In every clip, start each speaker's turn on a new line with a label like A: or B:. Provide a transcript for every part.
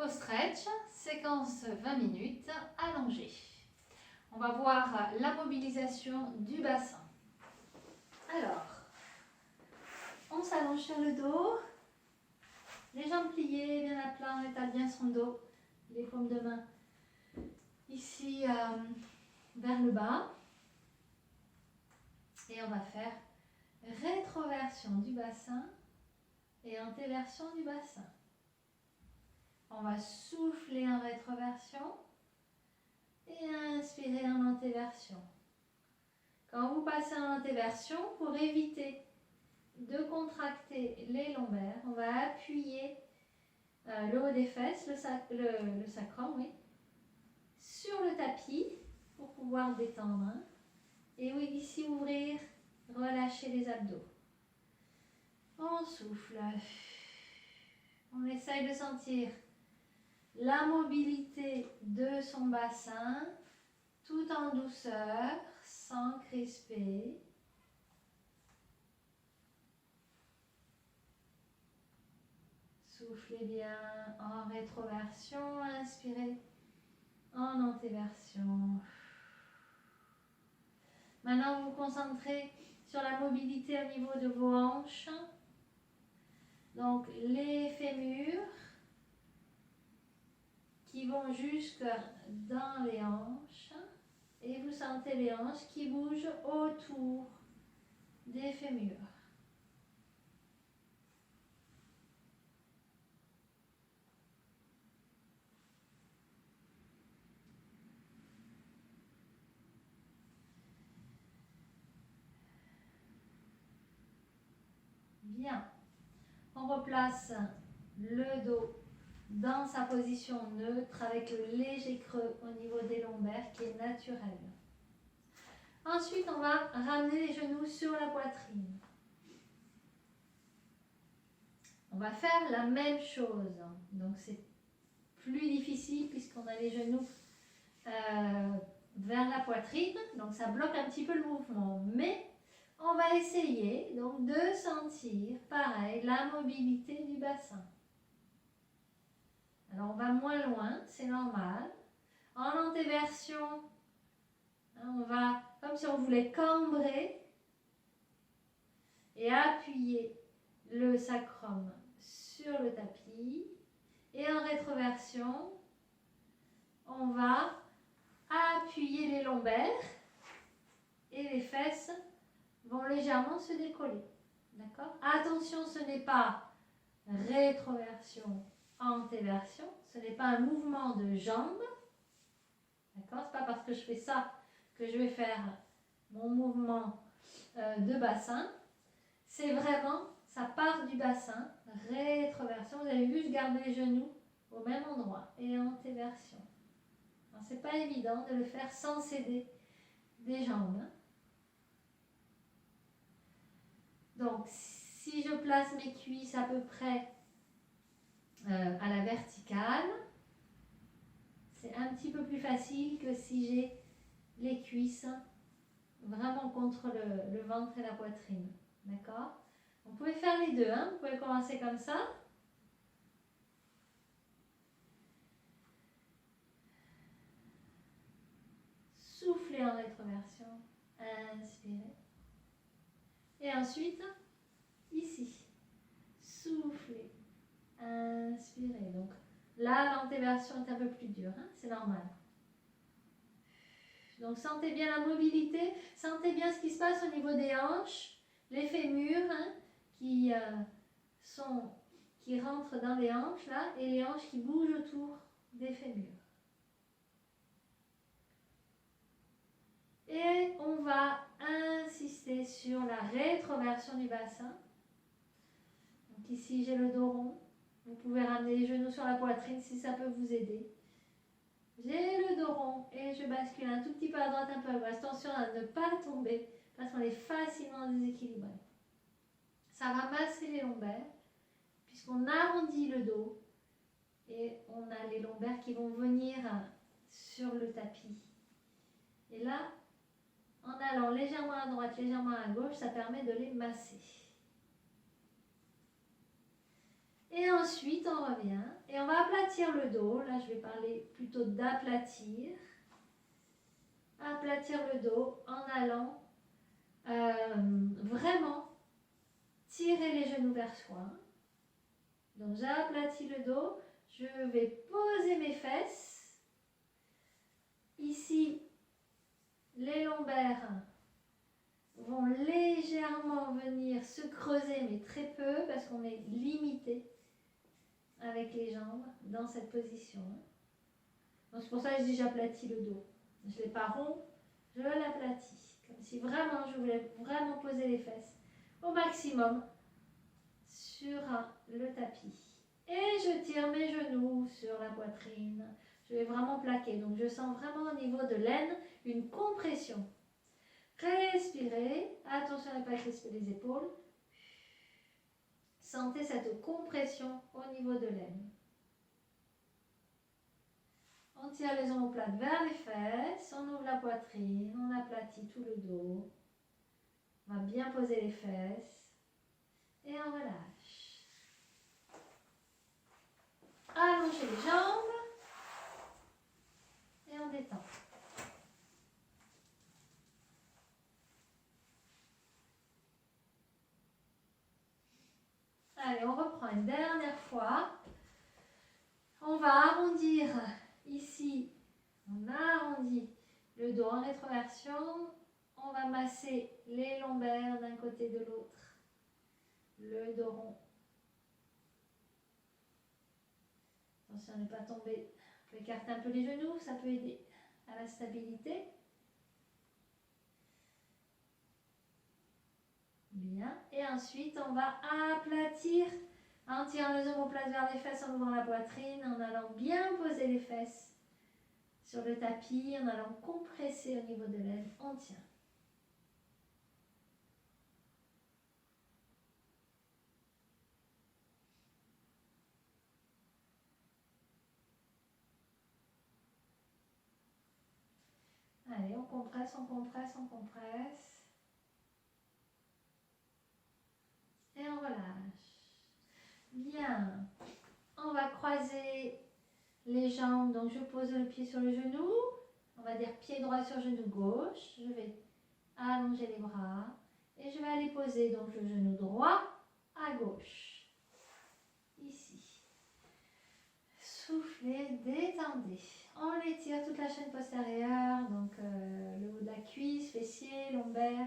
A: Pause stretch, séquence 20 minutes, allongée. On va voir la mobilisation du bassin. Alors, on s'allonge sur le dos, les jambes pliées, bien à plat, on étale bien son dos, les paumes de main ici vers le bas. Et on va faire rétroversion du bassin et antéversion du bassin. On va souffler en rétroversion et inspirer en antéversion. Quand vous passez en antéversion, pour éviter de contracter les lombaires, on va appuyer le haut des fesses, le sacrum, oui, sur le tapis pour pouvoir détendre. Hein. Et oui, ici ouvrir, relâcher les abdos. On souffle. On essaye de sentir la mobilité de son bassin tout en douceur, sans crisper. Soufflez bien en rétroversion, inspirez en antéversion. Maintenant, vous vous concentrez sur la mobilité au niveau de vos hanches. Donc, les fémurs qui vont jusque dans les hanches. Et vous sentez les hanches qui bougent autour des fémurs. Bien. On replace le dos dans sa position neutre avec le léger creux au niveau des lombaires qui est naturel. Ensuite, on va ramener les genoux sur la poitrine. On va faire la même chose. Donc, c'est plus difficile puisqu'on a les genoux vers la poitrine. Donc, ça bloque un petit peu le mouvement. Mais on va essayer donc de sentir, pareil, la mobilité du bassin. Alors, on va moins loin, c'est normal. En antéversion, on va, comme si on voulait cambrer et appuyer le sacrum sur le tapis. Et en rétroversion, on va appuyer les lombaires et les fesses vont légèrement se décoller. D'accord ? Attention, ce n'est pas rétroversion, antéversion. Ce n'est pas un mouvement de jambes. D'accord ? Ce n'est pas parce que je fais ça que je vais faire mon mouvement de bassin. C'est vraiment, ça part du bassin, rétroversion. Vous avez vu, je garde les genoux au même endroit et antéversion. Ce n'est pas évident de le faire sans céder des jambes. Hein. Donc, si je place mes cuisses à peu près à la verticale, c'est un petit peu plus facile que si j'ai les cuisses vraiment contre le ventre et la poitrine. D'accord ? Vous pouvez faire les deux. Hein. Vous pouvez commencer comme ça. Soufflez en rétroversion. Inspirez. Et ensuite, ici. Soufflez. Inspirez. Donc là, l'antéversion est un peu plus dure. Hein, c'est normal. Donc sentez bien la mobilité. Sentez bien ce qui se passe au niveau des hanches. Les fémurs hein, qui rentrent dans les hanches là. Et les hanches qui bougent autour des fémurs. Et on va insister sur la rétroversion du bassin. Donc ici, j'ai le dos rond. Vous pouvez ramener les genoux sur la poitrine si ça peut vous aider. J'ai le dos rond et je bascule un tout petit peu à droite, un peu à gauche. Attention à ne pas tomber parce qu'on est facilement déséquilibré. Ça va masser les lombaires puisqu'on arrondit le dos et on a les lombaires qui vont venir sur le tapis. Et là, en allant légèrement à droite, légèrement à gauche, ça permet de les masser. Et ensuite, on revient et on va aplatir aplatir le dos. Là, je vais parler plutôt d'aplatir. Aplatir le dos en allant vraiment tirer les genoux vers soi. Donc, j'aplatis le dos. Je vais poser mes fesses. Ici, les lombaires vont légèrement venir se creuser, mais très peu, parce qu'on est limité avec les jambes dans cette position. Donc c'est pour ça que je dis j'aplatis le dos. Je ne l'ai pas rond, je l'aplatis. Comme si vraiment je voulais vraiment poser les fesses au maximum sur le tapis. Et je tire mes genoux sur la poitrine. Je vais vraiment plaquer. Donc je sens vraiment au niveau de l'aine une compression. Respirez. Attention à ne pas crisper les épaules. Sentez cette compression au niveau de l'aine. On tire les omoplates vers les fesses, on ouvre la poitrine, on aplatit tout le dos. On va bien poser les fesses et on relâche. Allongez les jambes et on détend. Allez, on reprend une dernière fois. On va arrondir ici, on arrondit le dos en rétroversion. On va masser les lombaires d'un côté de l'autre. Le dos rond. Attention à ne pas tomber. On peut écarter un peu les genoux, ça peut aider à la stabilité. Bien. Et ensuite, on va aplatir en tirant les omoplates vers les fesses, en ouvrant la poitrine, en allant bien poser les fesses sur le tapis, en allant compresser au niveau de l'aine. On tient. Allez, on compresse, on compresse, on compresse. Et on relâche. Bien. On va croiser les jambes. Donc, je pose le pied sur le genou. On va dire pied droit sur genou gauche. Je vais allonger les bras. Et je vais aller poser donc le genou droit à gauche. Ici. Soufflez, détendez. On étire toute la chaîne postérieure. Donc, le haut de la cuisse, fessier, lombaire.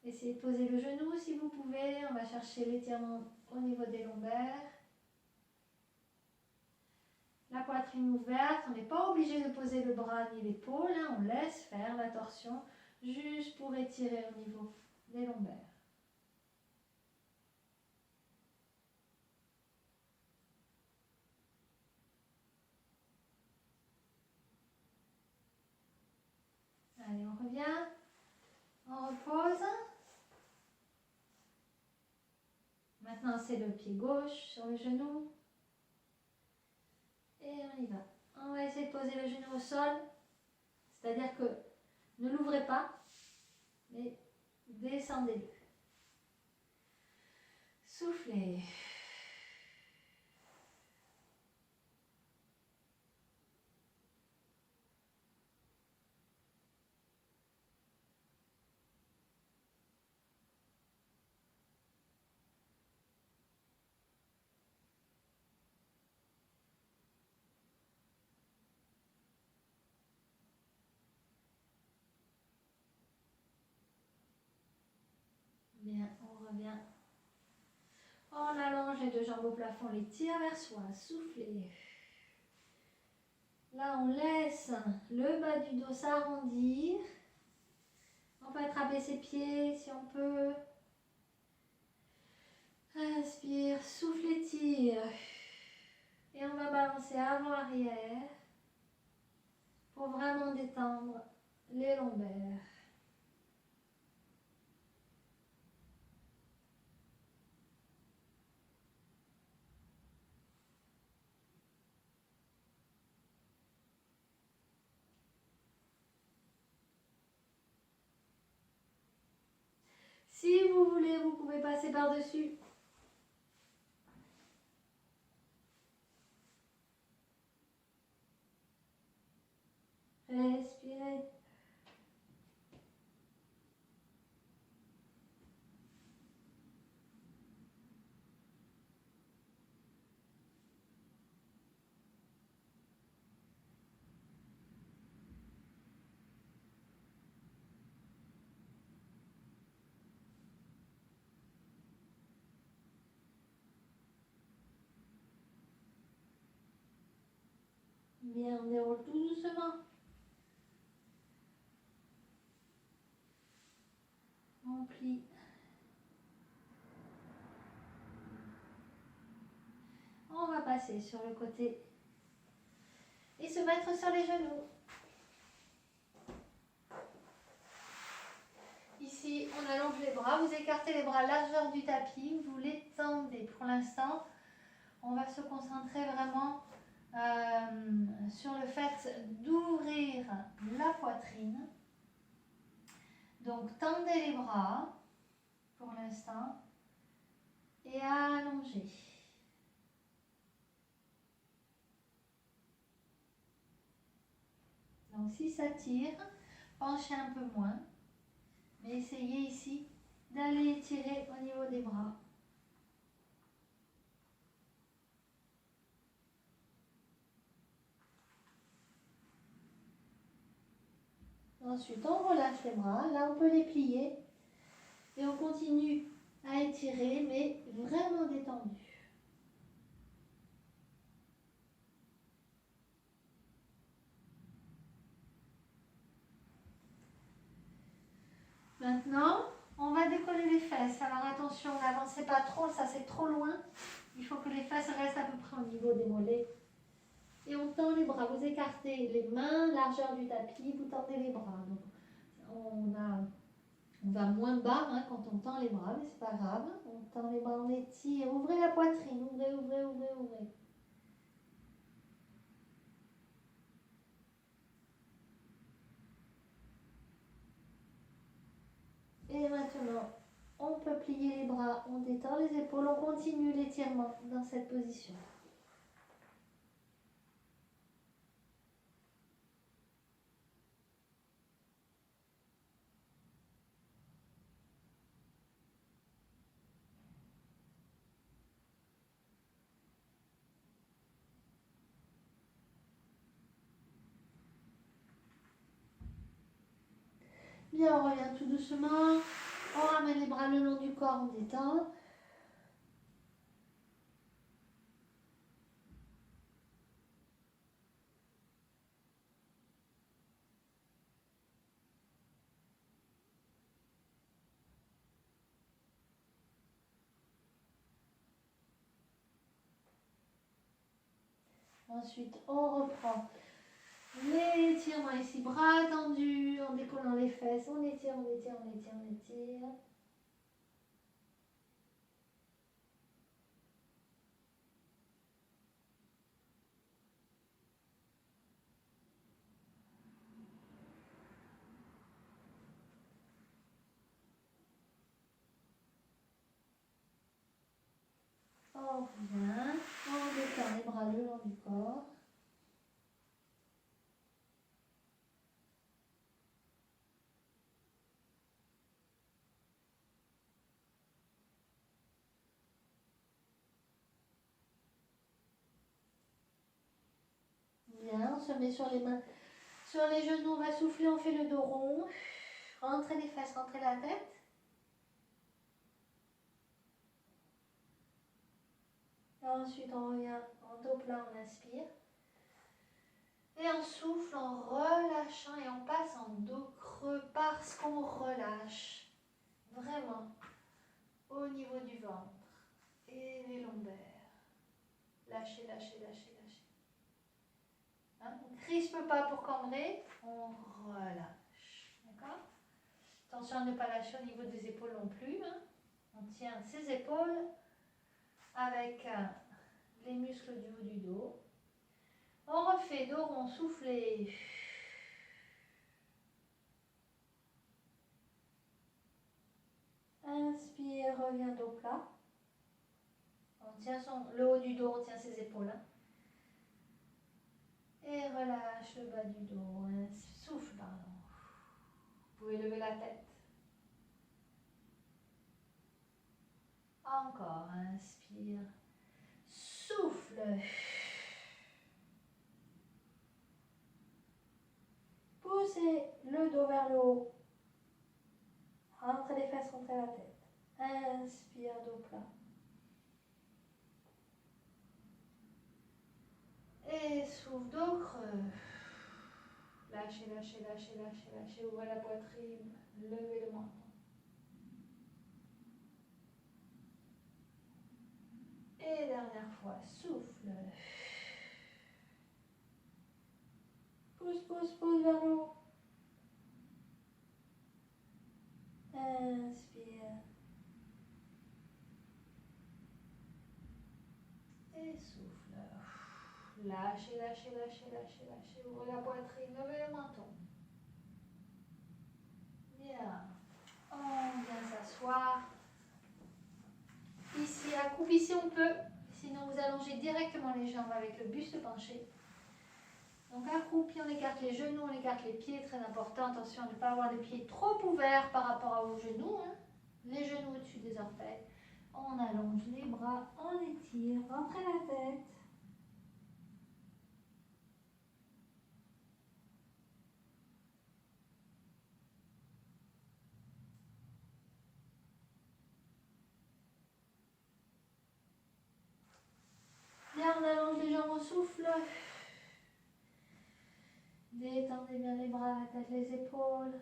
A: Essayez de poser le genou si vous pouvez. On va chercher l'étirement au niveau des lombaires. La poitrine ouverte. On n'est pas obligé de poser le bras ni l'épaule. On laisse faire la torsion juste pour étirer au niveau des lombaires. Allez, on revient. On repose. Maintenant, c'est le pied gauche sur le genou. Et on y va. On va essayer de poser le genou au sol. C'est-à-dire que ne l'ouvrez pas, mais descendez-le. Soufflez. Bien, on revient. On allonge les deux jambes au plafond, les tire vers soi, soufflez. Là, on laisse le bas du dos s'arrondir. On peut attraper ses pieds si on peut. Inspire, souffle, étire. Et on va balancer avant-arrière pour vraiment détendre les lombaires. Si vous voulez, vous pouvez passer par-dessus. Bien, on déroule tout doucement. On plie. On va passer sur le côté et se mettre sur les genoux. Ici, on allonge les bras, vous écartez les bras largeur du tapis, vous les tendez. Pour l'instant, on va se concentrer vraiment sur le fait d'ouvrir la poitrine. Donc, tendez les bras pour l'instant et allongez. Donc, si ça tire, penchez un peu moins. Mais essayez ici d'aller étirer au niveau des bras. Ensuite, on relâche les bras. Là, on peut les plier. Et on continue à étirer, mais vraiment détendu. Maintenant, on va décoller les fesses. Alors attention, n'avancez pas trop, ça c'est trop loin. Il faut que les fesses restent à peu près au niveau des mollets. Et on tend les bras, vous écartez les mains, largeur du tapis, vous tendez les bras. Donc, on va moins bas quand on tend les bras, mais c'est pas grave. On tend les bras, on étire, ouvrez la poitrine, ouvrez, ouvrez, ouvrez, ouvrez. Et maintenant, on peut plier les bras, on détend les épaules, on continue l'étirement dans cette position. Bien, on revient tout doucement. On ramène les bras le long du corps, on détend. Ensuite, on reprend l'étirement ici, bras tendus, en décollant les fesses. On étire, on étire, on étire, on étire. On revient, on détend les bras le long du corps. Bien, on se met sur les mains, sur les genoux, on va souffler, on fait le dos rond. Rentrez les fesses, rentrez la tête. Ensuite, on revient en dos plat, on inspire. Et on souffle en relâchant et on passe en dos creux parce qu'on relâche vraiment au niveau du ventre et les lombaires. Lâchez, lâchez, lâchez, lâchez. On ne crispe pas pour cambrer, on relâche. D'accord? Attention à ne pas lâcher au niveau des épaules non plus. On tient ses épaules avec les muscles du haut du dos. On refait dos rond, soufflez. Inspire, revient dos plat. On tient le haut du dos, on tient ses épaules. Et relâche le bas du dos. Souffle, pardon. Vous pouvez lever la tête. Encore, inspire. Souffle. Poussez le dos vers le haut. Rentrez les fesses, rentrez la tête. Inspire, dos plat. Et Et souffle d'eau creux. Lâchez, lâchez, lâchez, lâchez, lâchez. Ouvrez la poitrine. Levez le menton. Et dernière fois, souffle. Pousse, pousse, pousse vers le haut. Inspire. Et souffle. Lâchez, lâchez, lâchez, lâchez, lâchez. Ouvrez la poitrine, levez le menton. Bien. On vient s'asseoir. Ici, accroupi si on peut. Sinon, vous allongez directement les jambes avec le buste penché. Donc, accroupi, on écarte les genoux, on écarte les pieds. Très important. Attention à ne pas avoir les pieds trop ouverts par rapport à vos genoux. Hein. Les genoux au-dessus des orteils. On allonge les bras, on étire, rentrez la tête. Bien, on allonge les jambes au souffle. Détendez bien les bras, la tête, les épaules.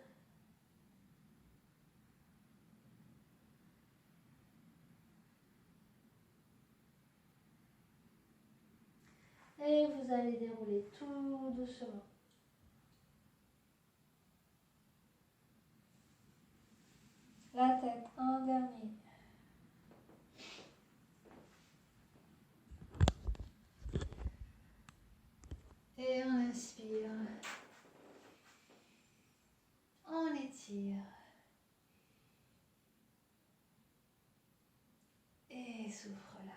A: Et vous allez dérouler tout doucement. La tête en dernier. Et on inspire. On étire. Et souffle là.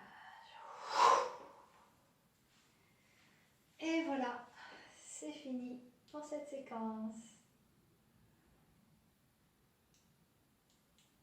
A: Et voilà, c'est fini pour cette séquence.